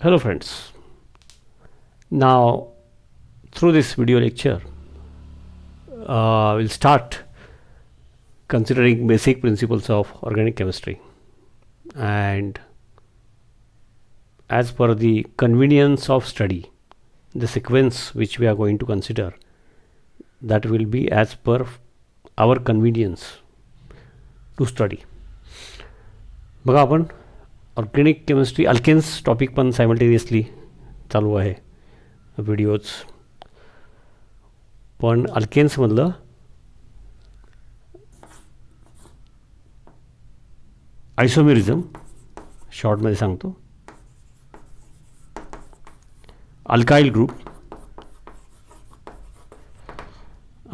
Hello friends, now through this video lecture we'll start considering basic principles of organic chemistry, and as per the convenience of study, the sequence which we are going to consider, that will be as per our convenience to study. बघा आपण organic chemistry alkanes topic पण simultaneously चालू आहे videos, पण अल्केन्समधलं isomerism शॉर्टमध्ये सांगतो, alkyl group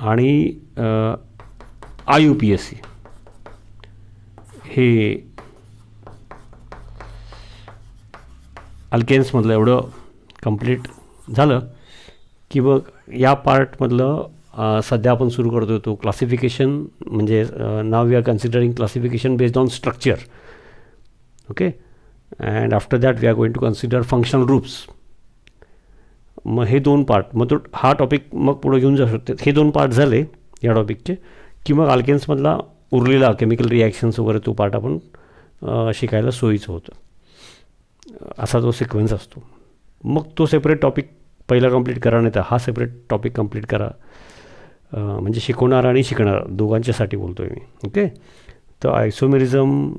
आणि IUPAC हे अल्केन्समधलं एवढं कंप्लीट झालं की मग या पार्टमधलं सध्या आपण सुरू करतो तो क्लासिफिकेशन, म्हणजे नाव we are considering classification based on structure. Okay, and after that we are going to consider functional groups. मग हे दोन पार्ट, मग तो हा टॉपिक मग पुढे घेऊन जाऊ शकते. हे दोन पार्ट झाले या टॉपिकचे की मग अल्केन्समधला उरलेला केमिकल रिॲक्शन्स वगैरे तो पार्ट आपण शिकायला सोयीचं होतं. असा तो सिक्वेन्स असतो. मग तो सेपरेट टॉपिक पहिला कंप्लीट करा, नाही तर हा सेपरेट टॉपिक कंप्लीट करा. म्हणजे शिकवणार आणि शिकणार दोघांच्यासाठी बोलतो आहे मी. ओके, तर आयसोमेरिझम,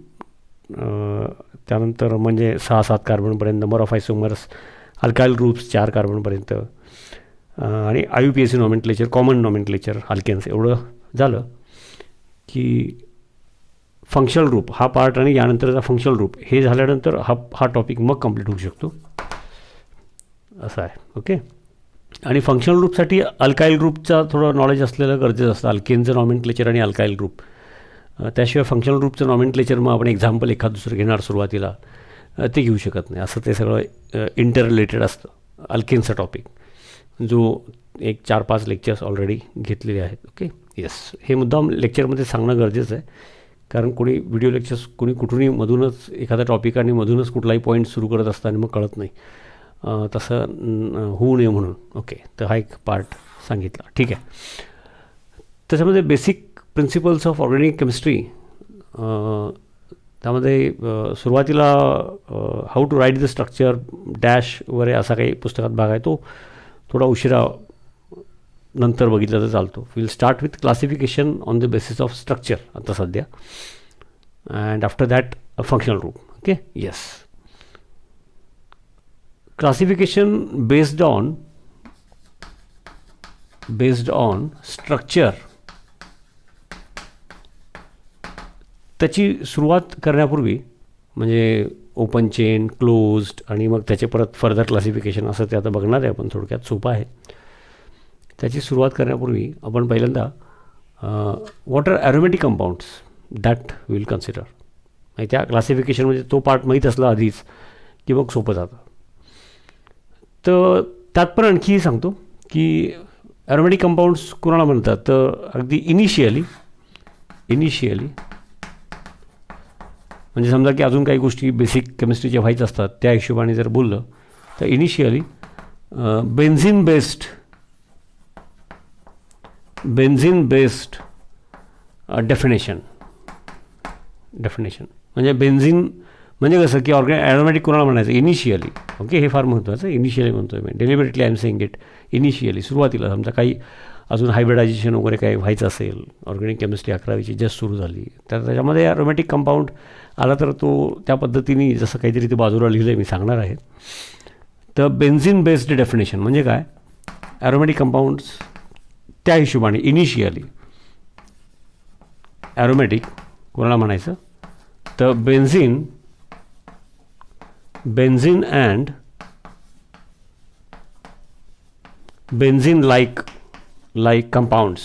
त्यानंतर म्हणजे 6-7 कार्बनपर्यंत, number of isomers, alkyl groups 4 कार्बनपर्यंत, आणि IUPAC nomenclature, common nomenclature alkanes, एवढं झालं की फंक्शनल ग्रुप हा पार्ट आणि यानंतरचा फंक्शनल ग्रुप हे झाल्यानंतर हा टॉपिक मग कंप्लीट होऊ शकतो, असं आहे. ओके, आणि फंक्शनल ग्रुपसाठी अल्काइल ग्रुपचा थोडं नॉलेज असलेलं गरजेचं असतं, अल्केनचं नॉमेनक्लेचर आणि अल्काइल ग्रुप. त्याशिवाय फंक्शनल ग्रुपचं नॉमेनक्लेचर मग आपण एक्झाम्पल एखाद दुसरं घेणार सुरुवातीला ते घेऊ शकत नाही. असं ते सगळं इंटर रिलेटेड असतं अल्केनचं टॉपिक, जो एक 4-5 लेक्चर्स ऑलरेडी घेतलेले आहेत. ओके, येस, हे मुद्दाम लेक्चरमध्ये सांगणं गरजेचं आहे, कारण कोणी व्हिडिओ लेक्चर्स कोणी कुठूनही मधूनच एखादा टॉपिक आणि मधूनच कुठलाही पॉईंट सुरू करत असताना मग कळत नाही, तसं होऊ नये म्हणून. ओके, तर हा एक पार्ट सांगितला, ठीक आहे. त्याच्यामध्ये basic principles of organic chemistry, त्यामध्ये सुरुवातीला how to write the structure dash वगैरे असा काही पुस्तकात भाग आहे, तो थोडा उशिरा नंतर बघितलं तर चालतो. Will start with classification on the basis of structure आता सध्या, and after that a functional group. Okay, yes, classification based on structure, त्याची सुरुवात करण्यापूर्वी, म्हणजे ओपन चेन, क्लोज्ड, आणि मग त्याचे परत फर्दर क्लासिफिकेशन, असं ते आता बघणार आहे आपण, थोडक्यात सोपं आहे. त्याची सुरुवात करण्यापूर्वी आपण पहिल्यांदा what are aromatic compounds that will consider. आणि त्या क्लासिफिकेशनमध्ये तो पार्ट माहीत असला आधीच की मग सोपं जातं. तर त्यात पण आणखी सांगतो की ॲरोमॅटिक कंपाऊंड्स कोणाला म्हणतात, तर अगदी इनिशियली म्हणजे समजा की अजून काही गोष्टी बेसिक केमिस्ट्रीच्या व्हायच्या असतात, त्या हिशोबाने जर बोललं तर इनिशियली बेन्झिन बेस्ड डेफिनेशन. म्हणजे बेन्झिन म्हणजे कसं की ॲरोमॅटिक कोणाला म्हणायचं इनिशियली. ओके, हे फार महत्त्वाचं, इनिशियली म्हणतो आहे मी, deliberately I am saying it. Initially, सुरुवातीला समजा काही अजून हायब्रिडायझेशन वगैरे काही व्हायचं असेल, ऑर्गॅनिक केमिस्ट्री 11वीची जस्ट सुरू झाली, तर त्याच्यामध्ये ॲरोमॅटिक कंपाऊंड आला तर तो त्या पद्धतीने जसं काहीतरी ते बाजूला लिहिलं आहे मी सांगणार आहे. तर बेन्झिन बेस्ड डेफिनेशन म्हणजे काय, ॲरोमॅटिक कंपाऊंड्स त्या हिशोबाने इनिशियली ॲरोमॅटिक कोणाला म्हणायचं, तर benzene and benzene like compounds.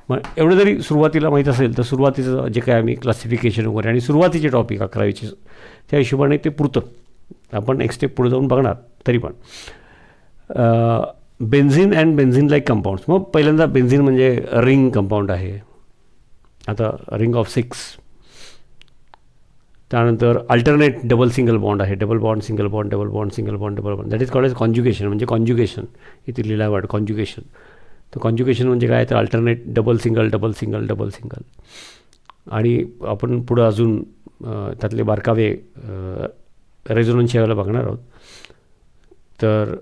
मग एवढं जरी सुरुवातीला माहीत असेल तर सुरुवातीचं जे काय आम्ही क्लासिफिकेशन वगैरे आणि सुरुवातीचे टॉपिक 11वीचे त्या हिशोबाने ते पुरतं. आपण एक स्टेप पुढे जाऊन बघणार तरी पण. Benzene and benzene like compounds. मग पहिल्यांदा बेन्झिन म्हणजे रिंग कंपाऊंड आहे. आता रिंग ऑफ 6 त्यानंतर अल्टरनेट डबल सिंगल बॉन्ड आहे, double bond single bond double bond single bond double bond, that is called as conjugation. म्हणजे कॉन्ज्युगेशन इथे लिहिला वर्ड कॉन्ज्युगेशन. तर कॉन्ज्युगेशन म्हणजे काय, तर alternate double single double single double single. आणि आपण पुढं अजून त्यातले बारकावे रेझोनन्सच्या वेळेला बघणार आहोत. तर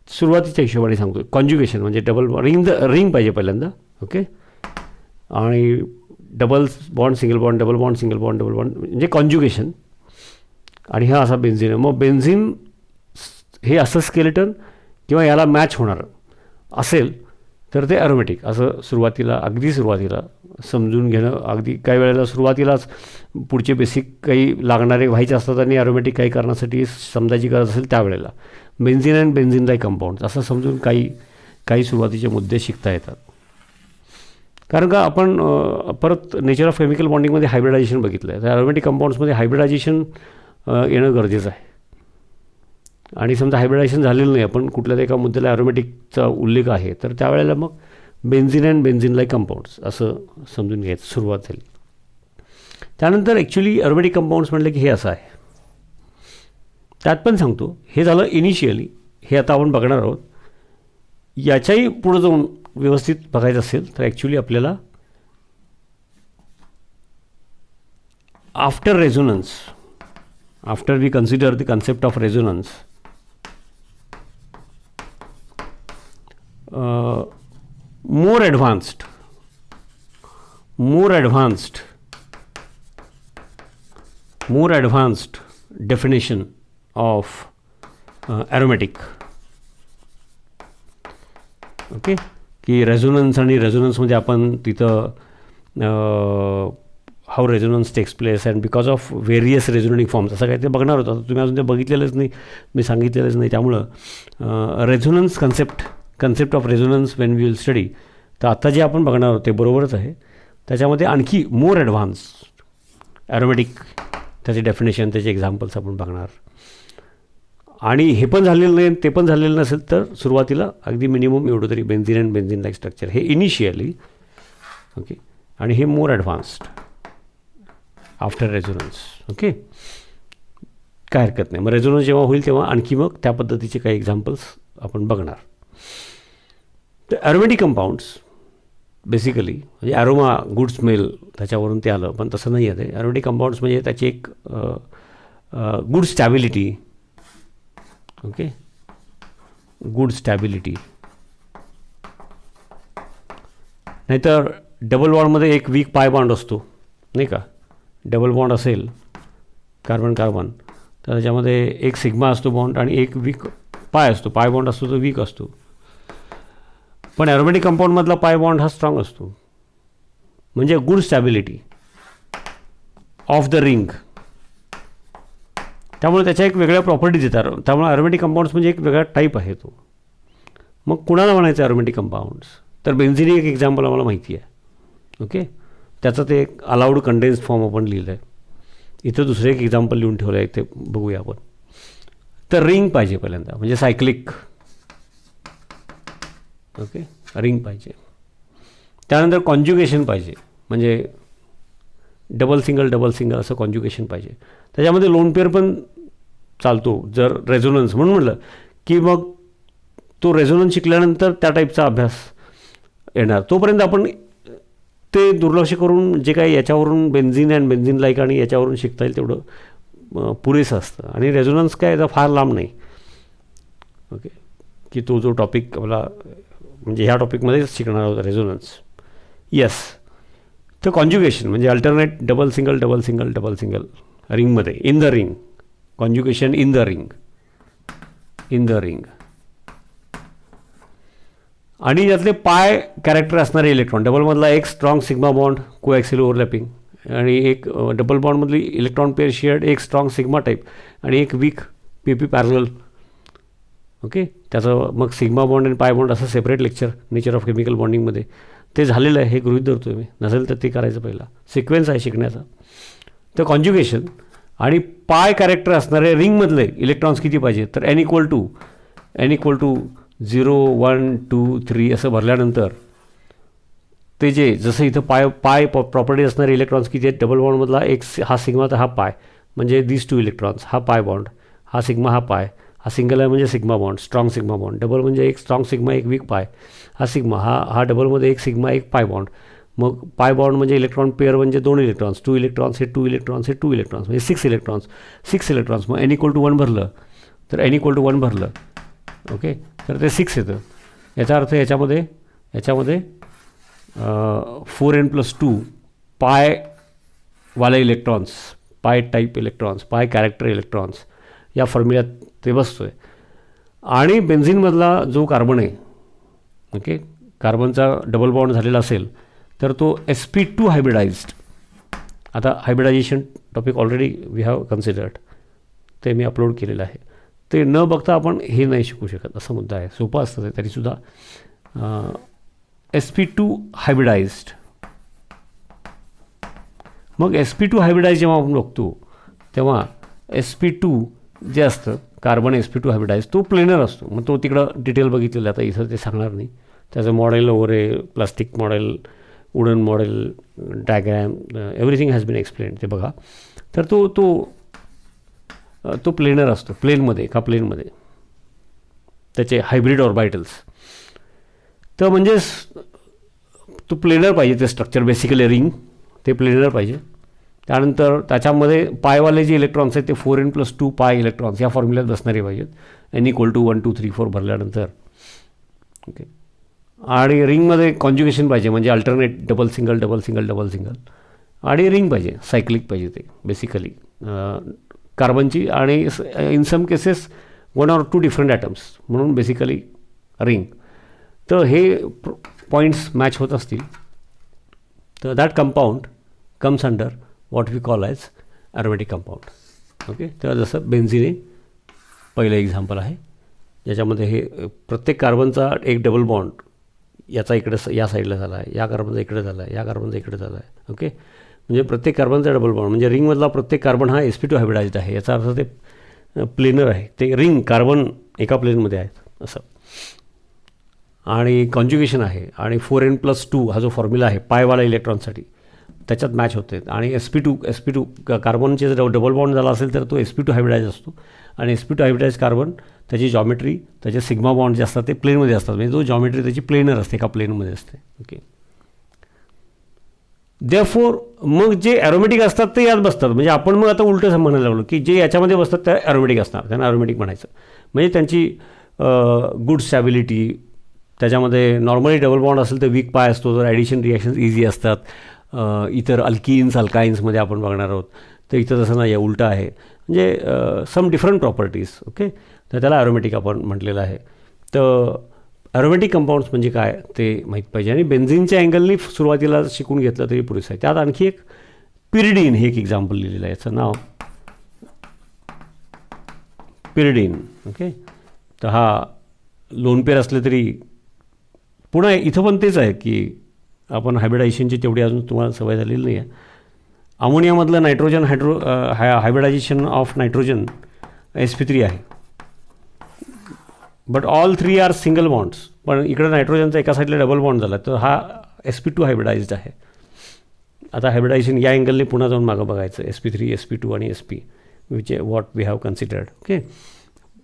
सुरुवातीच्या हिशोबाने सांगतो, कॉन्ज्युगेशन म्हणजे डबल रिंग पाहिजे पहिल्यांदा. ओके. आणि double bond single bond double bond single bond double bond म्हणजे कॉन्ज्युगेशन. आणि हा असा बेन्झिन आहे. मग बेन्झिन हे असं स्केलेटन किंवा याला मॅच होणार असेल तर ते ॲरोमॅटिक. असं सुरुवातीला, अगदी सुरुवातीला समजून घेणं. अगदी काही वेळेला सुरुवातीलाच पुढचे बेसिक काही लागणारे व्हायचे असतात आणि ॲरोमॅटिक काही कारणासाठी समजायची गरज असेल त्यावेळेला benzene and benzene like compound असं समजून काही सुरुवातीचे मुद्दे शिकता येतात. कारण का आपण परत नेचर ऑफ केमिकल बॉन्डिंगमध्ये हायब्रिडायझेशन बघितलं आहे. तर ॲरोमॅटिक कंपाऊंड्समध्ये हायब्रिडायझेशन येणं गरजेचं आहे. आणि समजा हायब्रिडायझेशन झालेलं नाही, आपण कुठल्याही एका मुद्द्याला ॲरोमॅटिकचा उल्लेख आहे, तर त्यावेळेला मग benzene and benzene like compounds असं समजून घ्यायचं सुरुवात झाली. त्यानंतर ॲक्च्युली ॲरोमॅटिक कंपाऊंड्स म्हटलं की हे असं आहे. त्यात पण सांगतो, हे झालं इनिशियली, हे आता आपण बघणार आहोत. याच्याही पुढं जाऊन व्यवस्थित बघायचं असेल तर ॲक्च्युली आपल्याला after resonance, after we consider the concept of resonance, more advanced definition of aromatic. Okay. की रेझोनन्स आणि रेझोनन्समध्ये आपण तिथं how resonance takes place and because of various resonating forms असं काही ते बघणार होतं. तुम्ही अजून ते बघितलेलंच नाही, मी सांगितलेलंच नाही. त्यामुळं resonance concept of resonance when we will study, तर आता जे आपण बघणार आहोत ते बरोबरच आहे. त्याच्यामध्ये आणखी मोर ॲडव्हान्स ॲरोमॅटिक त्याचे डेफिनेशन, त्याचे एक्झाम्पल्स आपण बघणार. आणि हे पण झालेलं नाही, ते पण झालेलं नसेल तर सुरुवातीला अगदी मिनिमम एवढं तरी benzene and benzene like structure हे इनिशियली. ओके. आणि हे मोर ॲडव्हान्स्ड आफ्टर रेझोनन्स. ओके. काय हरकत नाही. मग रेझोनन्स जेव्हा होईल तेव्हा आणखी मग त्या पद्धतीचे काही एक्झाम्पल्स आपण बघणार. तर ॲरोमॅटिक कंपाऊंड्स बेसिकली म्हणजे ॲरोमा गुड स्मेल त्याच्यावरून ते आलं, पण तसं नाही आहे ते. ॲरोमॅटिक कंपाऊंड्स म्हणजे त्याची एक good stability. Okay. Good stability. नाहीतर डबल बॉन्डमध्ये एक वीक पाय बॉन्ड असतो नाही का. डबल बॉन्ड असेल कार्बन कार्बन तर त्याच्यामध्ये एक सिग्मा असतो बॉन्ड आणि एक वीक पाय असतो. पाय बॉन्ड असतो तो वीक असतो. पण ॲरोमॅटिक कंपाऊंडमधला पाय बॉन्ड हा स्ट्रॉंग असतो. म्हणजे good stability of the ring. त्यामुळे त्याच्या एक वेगळ्या प्रॉपर्टीज येतात. त्यामुळे ॲरोमॅटिक कंपाऊंड्स म्हणजे एक वेगळा टाईप आहे तो. मग कुणाला म्हणायचं ॲरोमॅटिक कंपाऊंड्स, तर बेन्झिन एक एक्झाम्पल आम्हाला माहिती आहे. ओके. त्याचं ते एक अलाउड कंडेन्स्ड फॉर्म आपण लिहिलं आहे. इथं दुसरं एक एक्झाम्पल लिहून ठेवलं आहे, ते बघूया आपण. तर रिंग पाहिजे पहिल्यांदा, म्हणजे सायक्लिक. ओके. रिंग पाहिजे. त्यानंतर कॉन्ज्युगेशन पाहिजे, म्हणजे डबल सिंगल असं कॉन्ज्युगेशन पाहिजे. त्याच्यामध्ये लोन पेअर पण चालतो जर रेझोनन्स म्हणून म्हटलं की मग तो रेझोनन्स शिकल्यानंतर त्या टाईपचा अभ्यास येणार. तोपर्यंत आपण ते दुर्लक्ष करून जे काही याच्यावरून बेन्झिन अँड बेन्झिन लाईक आणि याच्यावरून शिकता येईल तेवढं पुरेसं असतं. आणि रेझोनन्स काय याचा फार लांब नाही. ओके. की तो जो टॉपिक मला म्हणजे ह्या टॉपिकमध्येच शिकणार होता रेझोनन्स. येस. तर कॉन्ज्युगेशन म्हणजे अल्टरनेट डबल सिंगल रिंगमध्ये, in the ring. Conjugation in the ring. आणि यातले पाय कॅरेक्टर असणारे इलेक्ट्रॉन. डबलमधला एक strong sigma bond coaxial overlapping आणि एक डबल बॉन्डमधली इलेक्ट्रॉन पेअर शेअर्ड एक स्ट्रॉंग सिग्मा टाईप आणि एक वीक PP पॅरलल. ओके. त्याचं मग सिग्मा बॉन्ड आणि पाय बॉन्ड असं separate lecture nature of chemical बॉन्डिंगमध्ये ते झालेलं आहे. हे गृहीत धरतो मी, नसेल तर ते करायचं पहिला सिक्वेन्स आहे शिकण्याचा. तर कॉन्ज्युगेशन आणि पाय कॅरेक्टर असणारे रिंगमधले इलेक्ट्रॉन्स किती पाहिजे, तर n इक्वल टू 0 1 2 3 असं भरल्यानंतर ते जे जसं इथं पाय प्रॉपर्टी असणारे इलेक्ट्रॉन्स किती आहेत, डबल बॉन्डमधला एक हा सिग्मा तर हा पाय म्हणजे दिस टू इलेक्ट्रॉन्स, हा पाय बॉन्ड, हा सिग्मा हा पाय, हा सिंगल आहे म्हणजे sigma bond, strong sigma bond, double म्हणजे एक स्ट्रॉंग सिग्मा एक वीक पाय, हा सिग्मा, हा डबलमध्ये एक सिग्मा एक पाय बॉन्ड. मग पाय बॉन्ड म्हणजे इलेक्ट्रॉन पेअर म्हणजे 2 इलेक्ट्रॉन्स, 2 इलेक्ट्रॉन्स हे 2 इलेक्ट्रॉन्स हे 2 इलेक्ट्रॉन्स म्हणजे 6 इलेक्ट्रॉन्स. मग n=1 भरलं तर n=1 भरलं, ओके, तर ते 6 येतं. याचा अर्थ याच्यामध्ये 4n+2 पायवाले इलेक्ट्रॉन्स, पाय टाईप इलेक्ट्रॉन्स, पाय कॅरेक्टर इलेक्ट्रॉन्स या फॉर्म्युल्यात ते बसतो आहे. आणि बेन्झिनमधला जो कार्बन आहे, ओके, कार्बनचा डबल बॉन्ड झालेला असेल तर तो sp2 हायब्रिडाइज्ड. आता hybridization topic already we have considered, ते मी अपलोड केलेलं आहे. ते न बघता आपण हे नाही शिकू शकत, असा मुद्दा आहे. सोपं असतं ते तरीसुद्धा. sp2 hybridised. मग sp2 हायब्रिडाइज जेव्हा आपण बघतो तेव्हा sp2 जे असतं कार्बन sp2 हायब्रिडाइज तो प्लेनर असतो. मग तो तिकडं डिटेल बघितलेलं, आता इथं ते सांगणार नाही. त्याचं मॉडेल वगैरे, plastic model, wooden model, diagram, everything has been explain, ते बघा. तर तो प्लेनर असतो, प्लेनमध्ये त्याचे हायब्रिड ऑर्बिटल्स. तर म्हणजे तो प्लेनर पाहिजे, ते स्ट्रक्चर बेसिकली रिंग ते प्लेनर पाहिजे. त्यानंतर त्याच्यामध्ये पायवाले जे इलेक्ट्रॉन्स आहेत ते 4n+2 पाय इलेक्ट्रॉन्स या फॉर्म्युल्यात बसणारे पाहिजेत, n=1 2 3 4 भरल्यानंतर, ओके. आणि रिंगमध्ये कॉन्ज्युगेशन पाहिजे, म्हणजे alternate double single double single double single. आणि रिंग पाहिजे, सायक्लिक पाहिजे ते बेसिकली कार्बनची, आणि in some cases 1 or 2 different atoms, म्हणून बेसिकली रिंग. तर हे पॉईंट्स मॅच होत असतील तर that compound comes under what we call as aromatic compound, okay. तर जसं बेन्झिन पहिलं एक्झाम्पल आहे, ज्याच्यामध्ये हे प्रत्येक कार्बनचा एक डबल बॉन्ड याचा इकडे या साईडला झाला आहे, या कार्बनचा इकडे झाला आहे, या कार्बनचा इकडे झाला आहे, ओके. म्हणजे प्रत्येक कार्बनचा डबल बॉन्ड म्हणजे रिंगमधला प्रत्येक कार्बन हा sp2 हायब्रिडाइज्ड आहे. याचा अर्थ ते प्लेनर आहे, ते रिंग कार्बन एका प्लेनमध्ये आहेत असं. आणि कॉन्ज्युगेशन आहे, आणि 4n+2 हा जो फॉर्म्युला आहे पायवाला इलेक्ट्रॉनसाठी त्याच्यात मॅच होते. आणि sp2 कार्बनचे जर डबल बॉन्ड झाला असेल तर तो sp2 हायब्रिडाइज असतो. आणि sp2 हायब्रिडाइज कार्बन त्याची जॉमेट्री, त्याचे सिग्मा बॉन्ड जे असतात ते प्लेनमध्ये असतात, म्हणजे तो जॉमेट्री त्याची प्लेनर असते, एका प्लेनमध्ये असते, ओके. देअरफॉर मग जे ॲरोमॅटिक असतात ते यात बसतात. म्हणजे आपण मग आता उलटं म्हणायला लागलो की जे याच्यामध्ये बसतात त्या ॲरोमॅटिक असणार, त्यांना ॲरोमॅटिक म्हणायचं. म्हणजे त्यांची गुड स्टॅबिलिटी, त्याच्यामध्ये नॉर्मली डबल बॉन्ड असेल तर वीक पाय असतो, तर ॲडिशन रिॲक्शन्स इझी असतात. इतर अल्काईन्समध्ये आपण बघणार आहोत, तर इथं तसं नाही आहे, उलटं आहे. म्हणजे सम डिफरंट प्रॉपर्टीज, ओके. तर त्याला ॲरोमॅटिक आपण म्हटलेलं आहे. तर ॲरोमॅटिक कंपाऊंड्स म्हणजे काय ते माहीत पाहिजे. आणि बेन्झिनच्या अँगलनी सुरुवातीला शिकून घेतलं तरी पुरेसं आहे. त्यात आणखी एक पिरिडीन हे एक एक्झाम्पल लिहिलेलं आहे, याचं नाव पिरिडीन, ओके. तर हा लोन पेअर असले तरी पुन्हा इथं पण तेच आहे की आपण हायब्रिडायझेशनची तेवढी अजून तुम्हाला सवय झालेली नाही आहे. अमोनियामधलं nitrogen hybridization of nitrogen sp3 आहे. But all 3 are single bonds. पण इकडे नायट्रोजनचा एका साईडला डबल बॉन्ड झाला, तर हा sp2 हायब्रिडाइज्ड आहे. आता हायब्रिडायझेशन या अँगलने पुन्हा जाऊन मागं बघायचं, sp3 sp2 आणि sp which what we have considered, okay.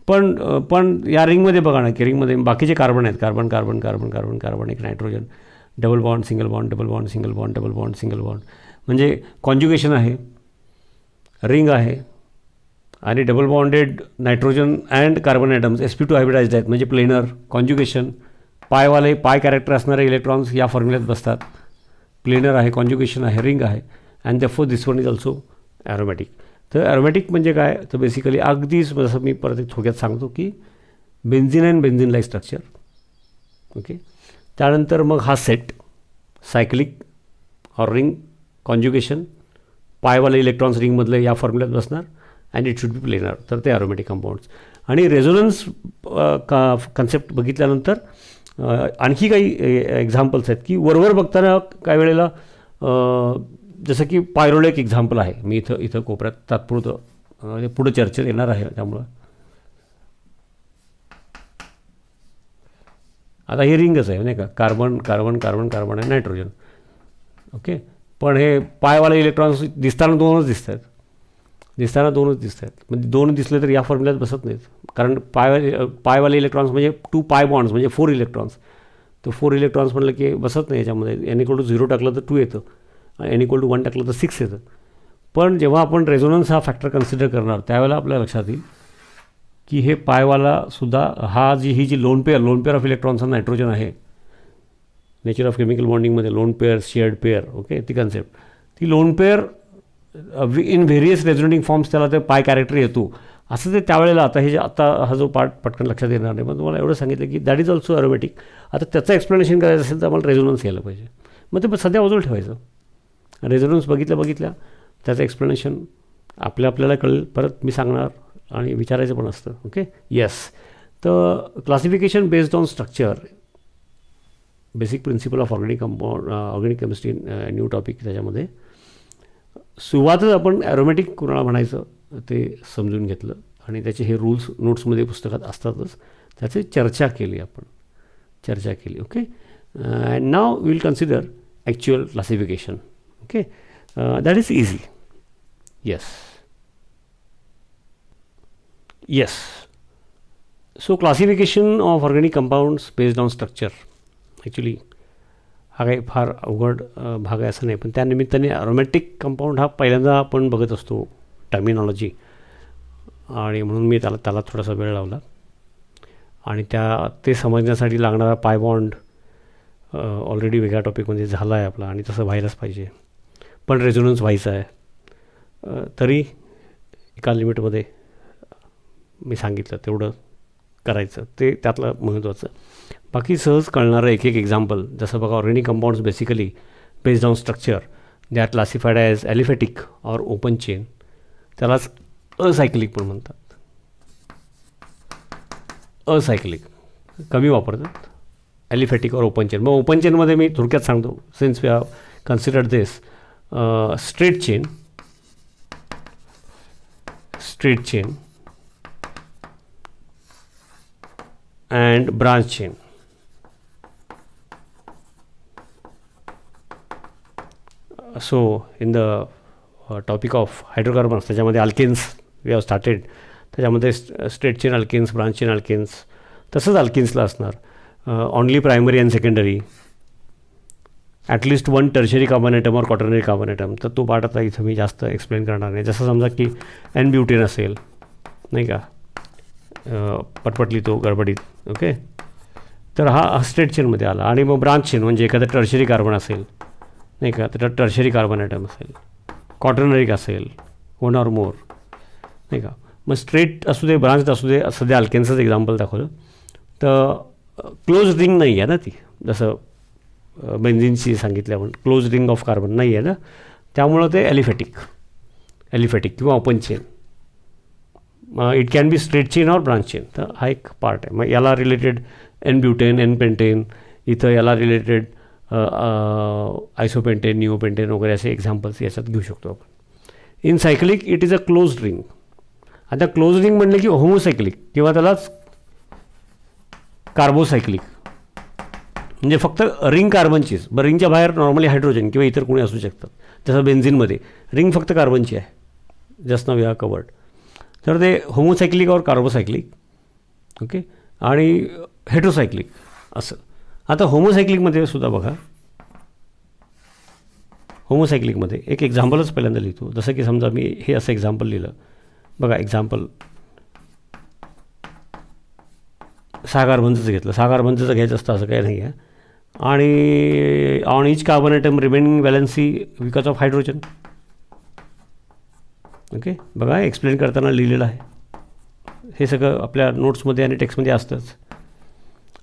पण या रिंगमध्ये बघा ना की रिंगमध्ये बाकीचे कार्बन आहेत, carbon carbon carbon carbon carbon एक nitrogen, double bond single bond double bond single bond double bond single bond. म्हणजे कॉन्ज्युगेशन आहे, रिंग आहे, आणि double bonded nitrogen and carbon atoms sp2 hybridized आहेत, म्हणजे प्लेनर, कॉन्ज्युगेशन, पाय कॅरेक्टर असणारे इलेक्ट्रॉन्स या फॉर्म्युल्यात बसतात. प्लेनर आहे, कॉन्ज्युगेशन आहे, रिंग आहे, and therefore this one is also aromatic. तर ॲरोमॅटिक म्हणजे काय, तर बेसिकली अगदीच जसं मी परत एक थोडक्यात सांगतो की benzene and benzene like structure, okay. त्यानंतर मग हा set cyclic or ring, conjugation, पायवाले इलेक्ट्रॉन्स रिंगमधले या फॉर्म्युल्यात बसणार, and it should be planar, तर ते ॲरोमॅटिक कंपाऊंड्स. आणि रेझोनन्स कन्सेप्ट बघितल्यानंतर आणखी काही एक्झाम्पल्स आहेत की वरवर बघताना काही वेळेला जसं की पायरोलेक एक्झाम्पल आहे, मी इथं कोपऱ्यात तात्पुरतं पुढं चर्चेत येणार आहे. त्यामुळं आता ही रिंगच आहे नाही का, कार्बन कार्बन कार्बन कार्बन आहे नायट्रोजन. ओके. पण हे पायवाले इलेक्ट्रॉन्स दिसताना दोनच दिसत आहेत, म्हणजे दोन दिसले तर या फॉर्म्युल्यात बसत नाहीत. कारण पायवाले इलेक्ट्रॉन्स म्हणजे 2 पाय बॉन्ड्स म्हणजे 4 इलेक्ट्रॉन्स. तर 4 इलेक्ट्रॉन्स म्हटलं की बसत नाही याच्यामध्ये. n=0 टाकलं तर 2 येतं, n=1 टाकलं तर 6 येतं. पण जेव्हा आपण रेझोनन्स हा फॅक्टर कन्सिडर करणार त्यावेळेला आपल्या लक्षात येईल की हे पायवालासुद्धा ही जी lone pair of electrons nitrogen आहे, नेचर ऑफ केमिकल बॉन्डिंगमध्ये lone pair, shared pair, okay, ती कन्सेप्ट, ती lone pair in various resonating forms त्याला ते पाय कॅरेक्टर येतो असं ते त्यावेळेला. आता हा जो पार्ट पटकन लक्षात येणार नाही, पण तुम्हाला एवढं सांगितलं की दॅट इज ऑल्सो ॲरोमॅटिक. आता त्याचं एक्सप्लेनेशन करायचं असेल तर आम्हाला रेझोनन्स घ्यायला पाहिजे. मग ते सध्या बाजूला ठेवायचं. रेझोनन्स बघितल्या त्याचं एक्सप्लेनेशन आपल्याला कळेल, परत मी सांगणार आणि विचारायचं पण असतं. Okay, yes. तर classification based on structure, basic principle of organic chemistry, new topic. त्याच्यामध्ये सुरुवातच आपण ॲरोमॅटिक कुणाला म्हणायचं ते समजून घेतलं आणि त्याचे हे रूल्स नोट्समध्ये पुस्तकात असतातच, त्याची चर्चा केली. Okay. Now will consider actual classification. Okay, that is easy. Yes. So classification of organic compounds based on structure, actually हा काही फार अवघड भाग आहे असं नाही, पण त्यानिमित्ताने ॲरोमॅटिक कंपाऊंड हा पहिल्यांदा आपण बघत असतो टर्मिनॉलॉजी, आणि म्हणून मी त्याला थोडासा वेळ लावला. आणि ते समजण्यासाठी लागणारा पाय बॉन्ड ऑलरेडी वेगळ्या टॉपिकमध्ये झाला आहे आपला, आणि तसं व्हायलाच पाहिजे. पण रेझोनन्स व्हायचं आहे तरी एका लिमिटमध्ये मी सांगितलं तेवढं करायचं, ते त्यातलं महत्त्वाचं. बाकी सहज कळणारं एक एक्झाम्पल, जसं बघा, organic compounds basically based on structure they are classified as aliphatic or open chain. त्यालाच असायक्लिक पण म्हणतात. असायक्लिक कमी वापरतात, ॲलिफॅटिक ऑर ओपन चेन. मग ओपन चेनमध्ये मी थोडक्यात सांगतो, since we have considered this, straight chain and branch chain. So in the topic of hydrocarbons, त्याच्यामध्ये अल्केन्स वी हॅव स्टार्टेड. त्याच्यामध्ये straight chain alkanes, branch chain alkanes, तसंच अल्केन्सला असणार ऑनली प्रायमरी अँड सेकंडरी, ॲटलिस्ट 1 tertiary carbon atom or quaternary carbon atom. तर तो part आता इथं मी जास्त एक्सप्लेन करणार नाही. जसं समजा की एन ब्युटेन असेल, नाही का, पटपटली तो गडबडीत. ओके, तर हा स्ट्रेट चेनमध्ये आला. आणि मग ब्रांच चेन म्हणजे एखादा टर्शरी कार्बन असेल, नाही का, तर टर्शरी कार्बन ॲटम असेल, क्वाटर्नरी असेल, 1 or more, नाही का. मग स्ट्रेट असू दे, ब्रांच असू दे, सध्या अल्केन्सचं एक्झाम्पल दाखवलं. तर क्लोज रिंग नाही आहे ना ती, जसं बेन्झिनची सांगितलं आपण, क्लोज रिंग ऑफ कार्बन नाही आहे ना, त्यामुळं ते ॲलिफॅटिक किंवा open chain. It can be straight chain or branch chain. तर हा एक पार्ट आहे. मग याला related N butane, N pentane, इथं याला रिलेटेड आयसोपेंटेन, निओपेंटेन वगैरे असे एक्झाम्पल्स याच्यात घेऊ शकतो आपण. In cyclic it is a close ring. आता क्लोज रिंग म्हणलं की होमोसायक्लिक किंवा त्यालाच कार्बोसायक्लिक, म्हणजे फक्त रिंग कार्बनचीच. बरं, रिंगच्या बाहेर नॉर्मली हायड्रोजन किंवा इतर कोणी असू शकतात, जसं बेन्झिनमध्ये रिंग फक्त कार्बनची आहे, जस्ट नाव वी हॅव कवर्ड. तर ते होमोसायक्लिक और कार्बोसायक्लिक. ओके, आणि हेट्रोसायक्लिक असं. आता होमोसायक्लिकमध्ये सुद्धा बघा, होमोसायक्लिकमध्ये एक एक्झाम्पलच पहिल्यांदा लिहितो. जसं की समजा मी हे असं एक्झाम्पल लिहिलं, बघा, एक्झाम्पल 6 कार्बनचं घेतलं. 6 कार्बनचं घ्यायचं असतं असं काही नाही आहे. आणि on each carbon atom remaining valency because of hydrogen. Okay, बघा, एक्सप्लेन करताना लिहिलेलं आहे. हे सगळं आपल्या नोट्समध्ये आणि टेक्स्टमध्ये असतंच.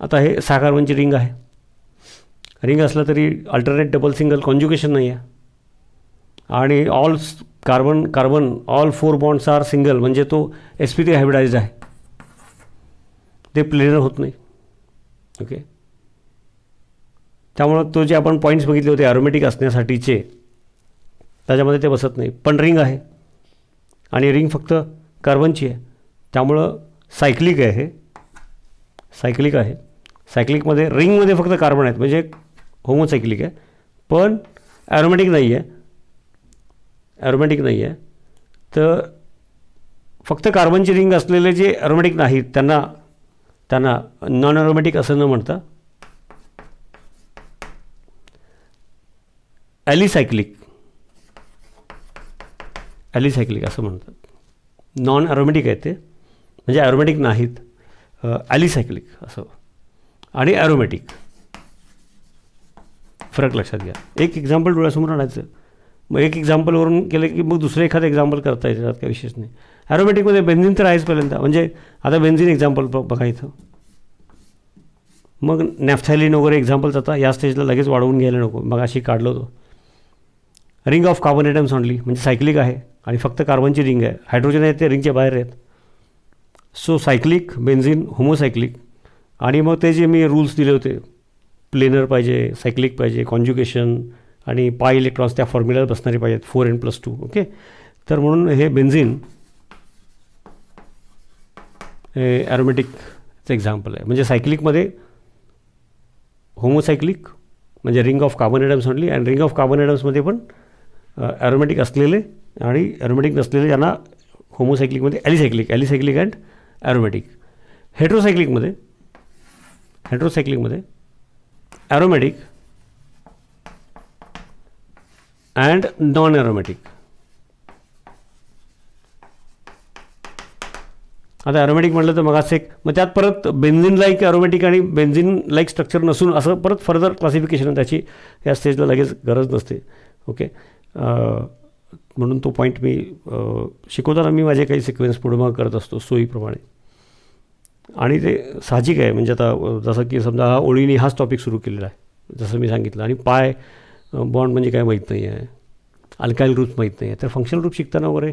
आता हे 6 कार्बनची रिंग आहे. रिंग असलं तरी अल्टरनेट डबल सिंगल कॉन्ज्युगेशन नाही आहे. आणि all carbon all 4 bonds are single, म्हणजे तो sp3 हायब्रिडाइज्ड आहे, ते प्लेनर होत नाही. ओके, त्यामुळं तो जे आपण पॉईंट्स बघितले होते ॲरोमॅटिक असण्यासाठीचे, त्याच्यामध्ये ते बसत नाही. पण रिंग आहे आणि रिंग फक्त कार्बनची आहे, त्यामुळं सायक्लिक आहे. हे सायक्लिक आहे. सायक्लिकमध्ये रिंगमध्ये फक्त कार्बन आहेत, म्हणजे होमोसायक्लिक आहे. पण ॲरोमॅटिक नाही आहे, ॲरोमॅटिक नाही आहे, तर फक्त कार्बनची रिंग असलेले जे ॲरोमॅटिक नाहीत त्यांना नॉन ॲरोमॅटिक असं न म्हणता ॲलिसायक्लिक असं म्हणतात. नॉन ॲरोमॅटिक आहे ते, म्हणजे ॲरोमॅटिक नाहीत, ॲलिसायक्लिक असं. आणि ॲरोमॅटिक फरक लक्षात घ्या. एक एक्झाम्पल डोळ्यासमोर आणायचं, मग एक एक्झाम्पलवरून केलं की मग दुसरं एखादं एक्झाम्पल करता येतं, त्यात काही विशेष नाही. ॲरोमॅटिकमध्ये बेन्झिन तर आहेच पहिल्यांदा, म्हणजे आता बेन्झिन एक्झाम्पल बघा इथं, मग नॅफ्थॅलिन वगैरे एक्झाम्पल्स आता या स्टेजला लगेच वाढवून घ्यायला नको. मग अशी काढलं होतं. Ring of carbon atoms only, म्हणजे सायक्लिक आहे आणि फक्त कार्बनची रिंग आहे, हायड्रोजन आहे ते रिंगच्या बाहेर आहेत. So cyclic, benzene, homocyclic. आणि मग ते जे मी रूल्स दिले होते, प्लेनर पाहिजे, सायक्लिक पाहिजे, कॉन्ज्युगेशन आणि पाय इलेक्ट्रॉन्स त्या फॉर्म्युल्यात बसणारे पाहिजेत, 4n+2. ओके, तर म्हणून हे बेन्झिन हे ॲरोमॅटिकचं एक्झाम्पल आहे. म्हणजे सायक्लिकमध्ये होमोसायक्लिक म्हणजे ring of carbon atoms only, आणि रिंग ऑफ कार्बन ॲटम्समध्ये पण ॲरोमॅटिक असलेले आणि ॲरोमॅटिक नसलेले यांना होमोसायक्लिकमध्ये ॲलिसायक्लिक अँड ॲरोमॅटिक. हेट्रोसायक्लिकमध्ये ॲरोमॅटिक अँड नॉन ॲरोमॅटिक. आता ॲरोमॅटिक म्हटलं तर मग त्यात परत बेन्झिन लाईक ॲरोमॅटिक आणि बेन्झिन लाईक स्ट्रक्चर नसून असं परत फर्दर क्लासिफिकेशन त्याची या स्टेजला लगेच गरज नसते. ओके, म्हणून तो पॉईंट मी शिकवताना मी माझे काही सिक्वेन्स पुढे मग करत असतो सोयीप्रमाणे. आणि ते साहजिक आहे, म्हणजे आता जसं की समजा ओळीने हाच टॉपिक सुरू केलेला आहे जसं मी सांगितलं, आणि पाय बॉन्ड म्हणजे काय माहीत नाही आहे, अल्काईल ग्रुप्स माहीत नाही आहे, तर फंक्शनल ग्रुप शिकताना वगैरे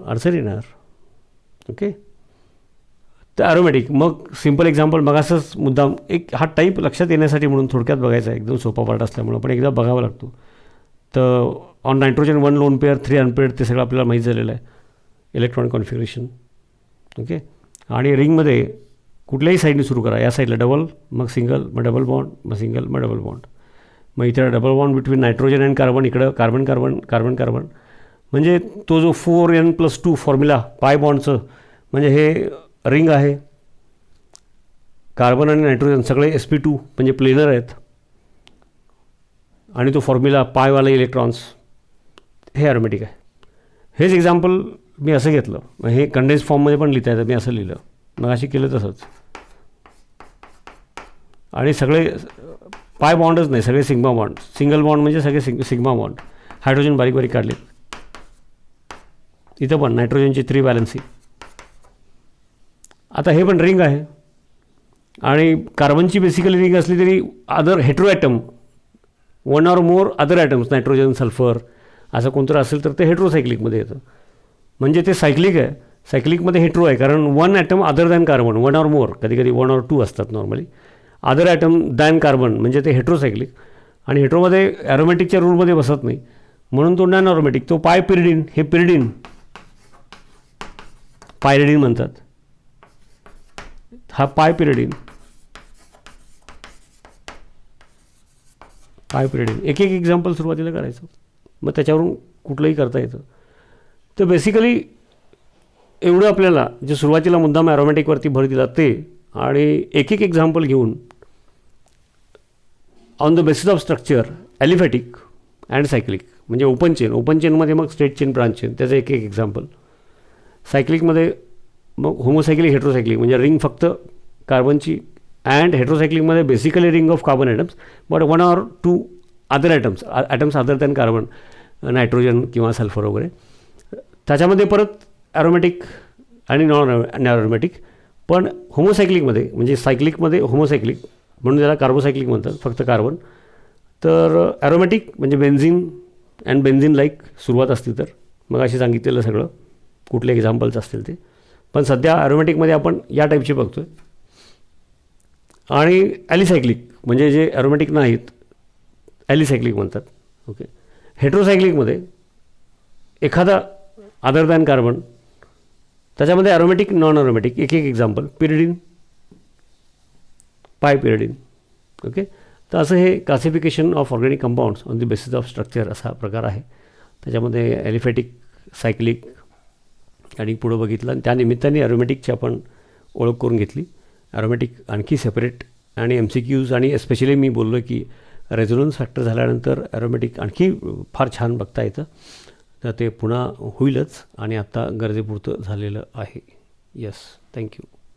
अडचण येणार. ओके, तर ॲरोमॅटिक. मग सिम्पल एक्झाम्पल मग असंच मुद्दाम एक हा टाईप लक्षात येण्यासाठी म्हणून थोडक्यात बघायचा आहे, एकदम सोपा पार्ट असल्यामुळं, पण एकदा बघावा लागतो. तर on nitrogen 1 lone pair 3 unpaired ते सगळं आपल्याला माहीत झालेलं आहे, इलेक्ट्रॉनिक कॉन्फिगरेशन. ओके, आणि रिंगमध्ये कुठल्याही साईडने सुरू करा, या साईडला डबल, मग सिंगल, मग डबल बॉन्ड, मग सिंगल, मग डबल बॉन्ड, मग इथे double bond between nitrogen and carbon, इकडं कार्बन. म्हणजे तो जो 4n+2 फॉर्म्युला पाय बॉन्डचं, म्हणजे हे रिंग आहे, कार्बन आणि नायट्रोजन सगळे sp2 म्हणजे प्लेनर आहेत, आणि तो फॉर्म्युला पायवाला इलेक्ट्रॉन्स हे ॲरोमॅटिक आहे. हेच एक्झाम्पल मी असं घेतलं, हे कंडेन्स फॉर्ममध्ये पण लिहिता येतं, मी असं लिहिलं, मग अशी केलं तसंच. आणि सगळे पाय बॉन्डच नाही, सगळे सिग्मा बॉन्ड, सिंगल बॉन्ड म्हणजे सगळे सिग्मा बॉन्ड, हायड्रोजन बारीक बारीक काढले. इथं पण नायट्रोजनची 3 वॅलन्सी. आता हे पण रिंग आहे, आणि कार्बनची बेसिकली रिंग असली तरी other hetero atom, 1 or more other atoms, nitrogen, sulphur असं कोणतं असेल तर ते हेट्रोसायक्लिकमध्ये येतं. म्हणजे ते सायक्लिक आहे, सायक्लिकमध्ये हेट्रो आहे, कारण 1 atom other than carbon, 1 or more, कधी कधी 1 or 2 असतात normally, other atom than carbon म्हणजे ते हेट्रोसायक्लिक. आणि हेट्रोमध्ये ॲरोमॅटिकच्या रूलमध्ये बसत नाही, म्हणून तो नॉन ॲरोमॅटिक. तो पायपिरिडिन, हे पिरिडिन पायरिडिन म्हणतात, हा पायपिरिडिन. एक एक्झाम्पल सुरुवातीला करायचं, मग त्याच्यावरून कुठलंही करता येतं. तर बेसिकली एवढं आपल्याला जे सुरुवातीला मुद्दाम ॲरोमॅटिकवरती भर दिला ते, आणि एक एक्झाम्पल घेऊन on the basis of structure aliphatic and cyclic, म्हणजे ओपन चेनमध्ये मग स्ट्रेट चेन, ब्रांच चेन, त्याचं एक एक्झाम्पल. सायक्लिकमध्ये मग होमोसायक्लिक, हेट्रोसायक्लिक म्हणजे रिंग फक्त कार्बनची, अँड हेट्रोसायक्लिकमध्ये basically ring of carbon atoms but 1 or 2 other atoms other than carbon, nitrogen किंवा सल्फर वगैरे. त्याच्यामध्ये परत ॲरोमॅटिक आणि नॉन ॲरोमॅटिक. पण होमोसायक्लिकमध्ये म्हणजे सायक्लिकमध्ये होमोसायक्लिक म्हणून त्याला कार्बोसायक्लिक म्हणतात, फक्त कार्बन. तर ॲरोमॅटिक म्हणजे बेन्झिन अँड बेन्झिन लाईक सुरुवात असते, तर मग अशी सांगितलेलं सगळं कुठले एक्झाम्पल्स असतील ते. पण सध्या ॲरोमॅटिकमध्ये आपण या टाईपचे बघतो आहे. आणि ॲलिसायक्लिक म्हणजे जे ॲरोमॅटिक नाहीत ॲलिसायक्लिक म्हणतात. ओके, हेट्रोसायक्लिकमध्ये एखादा अदर दॅन कार्बन, त्याच्यामध्ये ॲरोमॅटिक, नॉन ॲरोमॅटिक, एक एक्झाम्पल पिरिडिन, पायपिरिडिन. ओके, तर असं हे classification of organic compounds on the basis of structure असा प्रकार आहे. त्याच्यामध्ये ॲलिफॅटिक, सायक्लिक आणि पुढं बघितलं, आणि त्यानिमित्ताने ॲरोमॅटिकची आपण ओळख करून घेतली. ॲरोमॅटिक आणखी सेपरेट आणि MCQs, आणि एस्पेशली मी बोललो की रेझोनन्स फॅक्टर झाल्यानंतर ॲरोमॅटिक आणखी फार छान बघता येतं. तर ते पुन्हा होईलच, आणि आत्ता गरजेपुरतं झालेलं आहे. Yes, thank you.